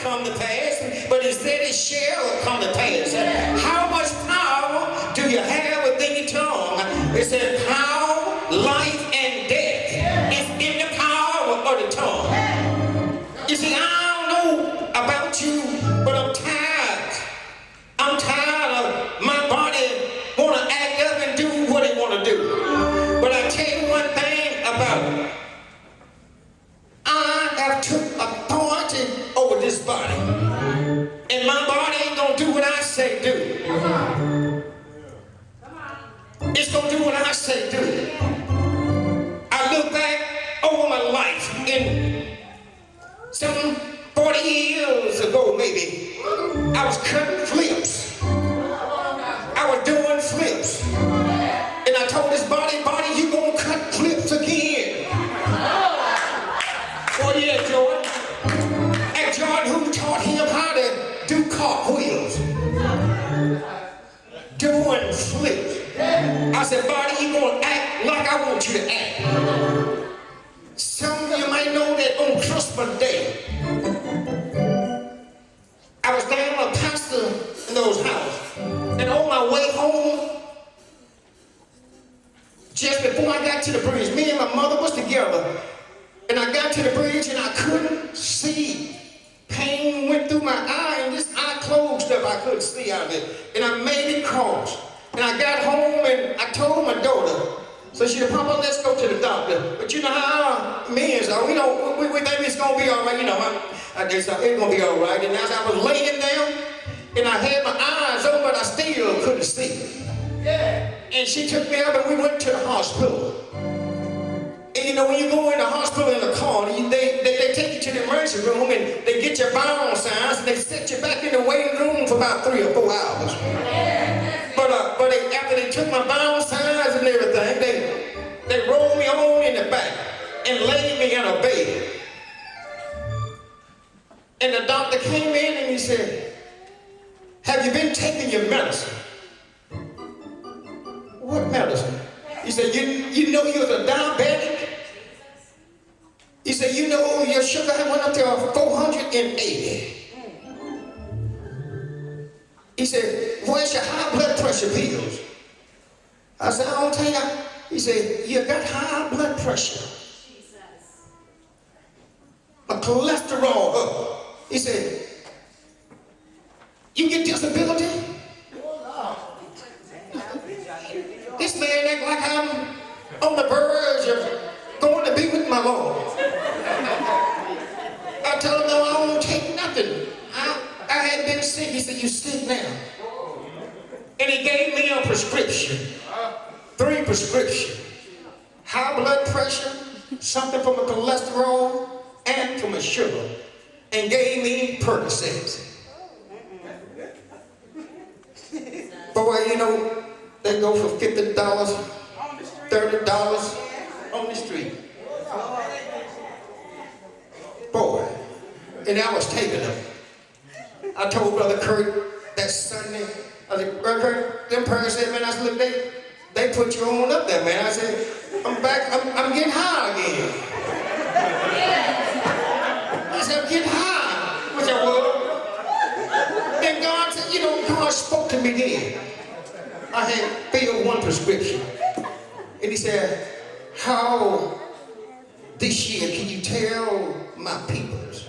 come to pass, but he said it shall come to pass. How much power do you have within your tongue? It said power, life, and death is in the power of the tongue. You see, I don't know about you, but I'm tired. I'm tired of my body want to act up and do what it want to do. But I tell you one thing about it. I have took authority over this body. And my body ain't going to do what I say do. It's going to do what I say do. I look back over my life in some 40 years ago maybe. I was cutting flips. I was doing flips. And I told this body, you gonna cut flips again. Oh yeah, Jordan. And Jordan, who taught him how to do cartwheels? Doing flips. I said, body, you gonna act like I want you to act. Some of you might know that on Christmas Day, I was down a pastor in those house, and on my way home, just before I got to the bridge, me and my mother was together, and I got to the bridge and I couldn't see. Pain went through my eye, and this eye closed up. I couldn't see out of it, and I made it cross. And I got home and I told my daughter. So she said, Papa, let's go to the doctor. But you know how men are, we think it's gonna be all right. I guess it's gonna be all right. And as I was laying there, and I had my eyes open, but I still couldn't see. Yeah. And she took me up and we went to the hospital. And when you go in the hospital in the car, they take you to the emergency room and they get your vital signs and they set you back in the waiting room for about 3 or 4 hours. But after they took my vital signs and everything, they rolled me on in the back and laid me in a bed. And the doctor came in and he said, have you been taking your medicine? What medicine? He said, you know you're a diabetic? He said, you know your sugar went up to 480. He said, where's your high blood pressure pills? I said, I don't tell you. He said, you got high blood pressure. My cholesterol up. He said, you get disability? This man act like I'm on the verge of going to be with my Lord. I told him, no, I won't take nothing. I had been sick. He said, you sick now? And he gave me a prescription. 3 prescriptions. High blood pressure, something for my cholesterol, and for my sugar. And gave me Percocets. Boy, they go for $50, $30 on the street. Boy, and I was taking them. I told Brother Kurt that Sunday, I said, Brother Kurt, them Percocets, man, I said, look, they put you on up there, man. I said, I'm back, I'm getting high again. I said, I'm getting high. Which I was. Then God said, God spoke to me then. I had filled 1 prescription. And he said, how this year can you tell my peoples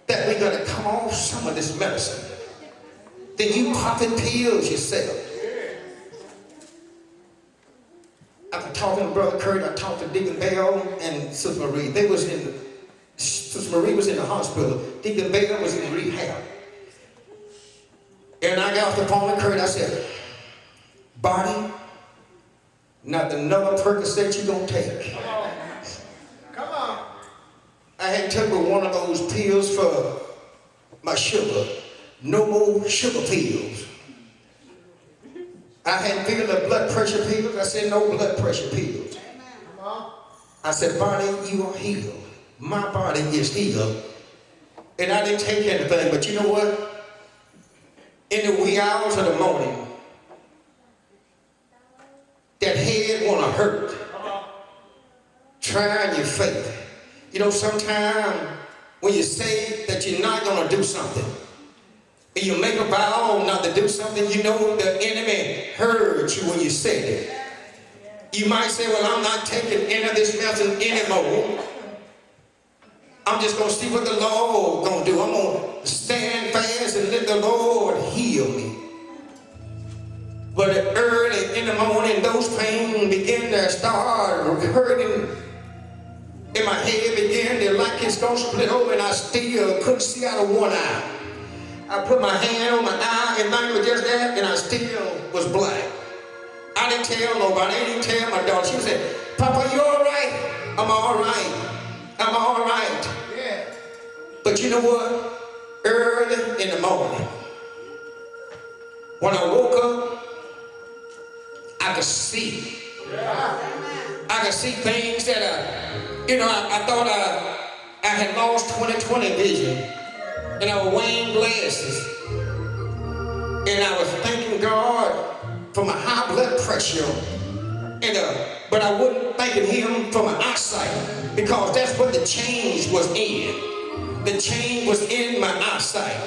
that we're going to come off some of this medicine? Then you popping pills yourself. After talking to Brother Kurt, I talked to Deacon Bell and Sister Marie. Sister Marie was in the hospital. Deacon Bell was in rehab. And I got off the phone with Kurt. I said, body, not another Percocet you gonna take. Come on. I had took one of those pills for my sugar. No more sugar pills. I had filled the blood pressure pills. I said, no blood pressure pills. I said, body, you are healed. My body is healed. And I didn't take anything, but you know what? In the wee hours of the morning, that head wanna hurt. Trying your faith. Sometimes when you say that you're not going to do something, and you make a vow not to do something, you know the enemy heard you when you said it. You might say, well, I'm not taking any of this medicine anymore. I'm just going to see what the Lord going to do. I'm going to stand fast and let the Lord heal me. But early in the morning, those pains begin to start hurting. In my head began to like it's going to split open, and I still couldn't see out of one eye. I put my hand on my eye, and mine was just that, and I still was black. I didn't tell nobody. I didn't tell my daughter. She said, Papa, you all right? I'm all right. I'm all right. Yeah. But you know what? Early in the morning, when I woke up, I could see. Yeah. I could see things that I thought I had lost 20/20 vision, and I was wearing glasses, and I was thanking God for my high blood pressure, but I wasn't thanking Him for my eyesight, because that's what the change was in. The change was in my eyesight.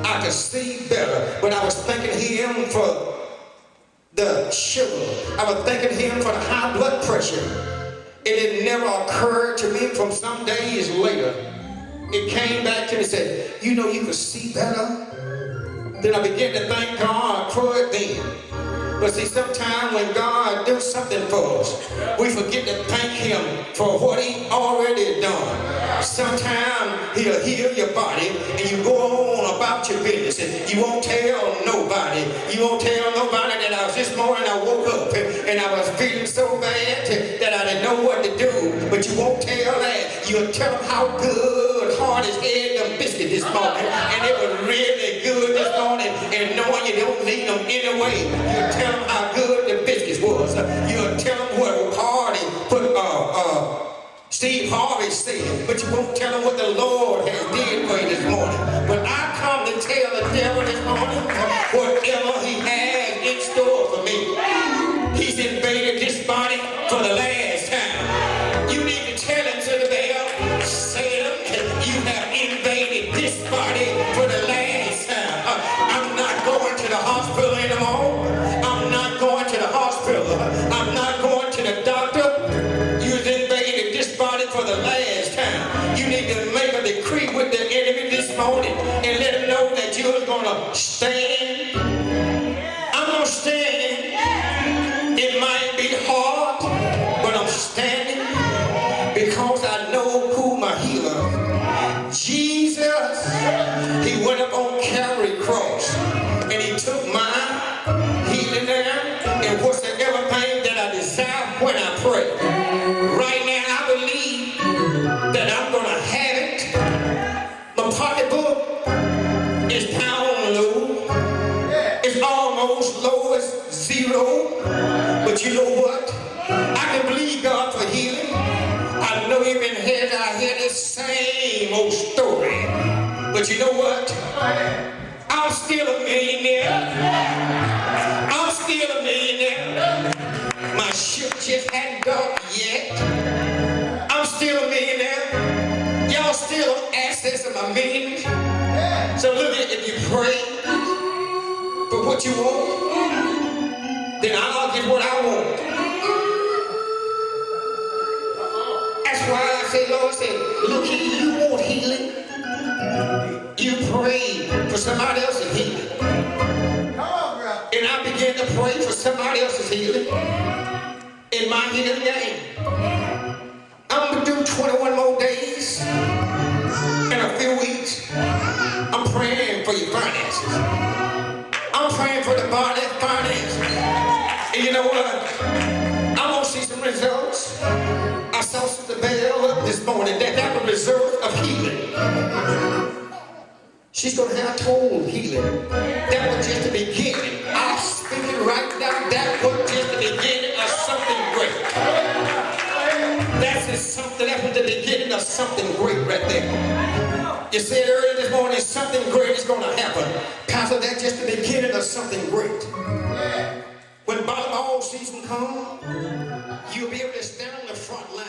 I could see better, but I was thanking Him for the sugar. I was thanking Him for the high blood pressure. And it never occurred to me from some days later. It came back to me and said, you know, you could see better. Then I began to thank God for it then. But see, sometimes when God does something for us, we forget to thank Him for what He already done. Sometimes He'll heal your body and you go on about your business and you won't tell nobody. You won't tell nobody that this morning I woke up and I was feeling so bad that I didn't know what to do. But you won't tell that. You'll tell them how good Hardest ate them biscuit this morning, and it was really good this morning, and knowing you don't need them anyway, you'll tell them how good the biscuits was. You'll tell them what Steve Harvey said, but you won't tell them what the Lord has did for you this morning. But I come to tell the devil this morning, whatever he has in store for me, he's invaded this body for the last time. You need to tell him to the devil, Satan, you have invaded this body for the last time. I'm not going to the hospital anymore. I'm not going to the hospital. I'm not going to the doctor. You've invaded this body for the last time. You need to make a decree with the enemy this morning and let him know that you're going to stand. I'm going to stand. It might be hard, but I'm standing because I know who my healer is. Jesus, he went up on Calvary cross and he took my healing there, and whatsoever pain that I desire when I pray. Right now I believe that I'm going to have it. My pocketbook is down low. It's almost low as zero. But you know what? I can believe God for healing. I know you've been here, I hear this same old story. But you know what? I'm still a millionaire. I'm still a millionaire. My ship just hadn't docked yet. I'm still a millionaire. Y'all still have access to my millions. So look at it, if you pray for what you want, then I'll get what I want. That's why I say, Lord, say, look here, you want healing. You pray for somebody else's healing. And I began to pray for somebody else's healing in my healing game. I'm going to do 21 more days in a few weeks. I'm praying for your finances. I'm praying for the body finances. And you know what? I'm going to see some results. I saw Sister Bell this morning that was a result of healing. She's going to have total healing. That was just the beginning. I'm speaking right now. That was just the beginning of something great. That was the beginning of something great right there. You said earlier this morning, something great is going to happen. Pastor, that's just the beginning of something great. When volleyball season comes, you'll be able to stand on the front line.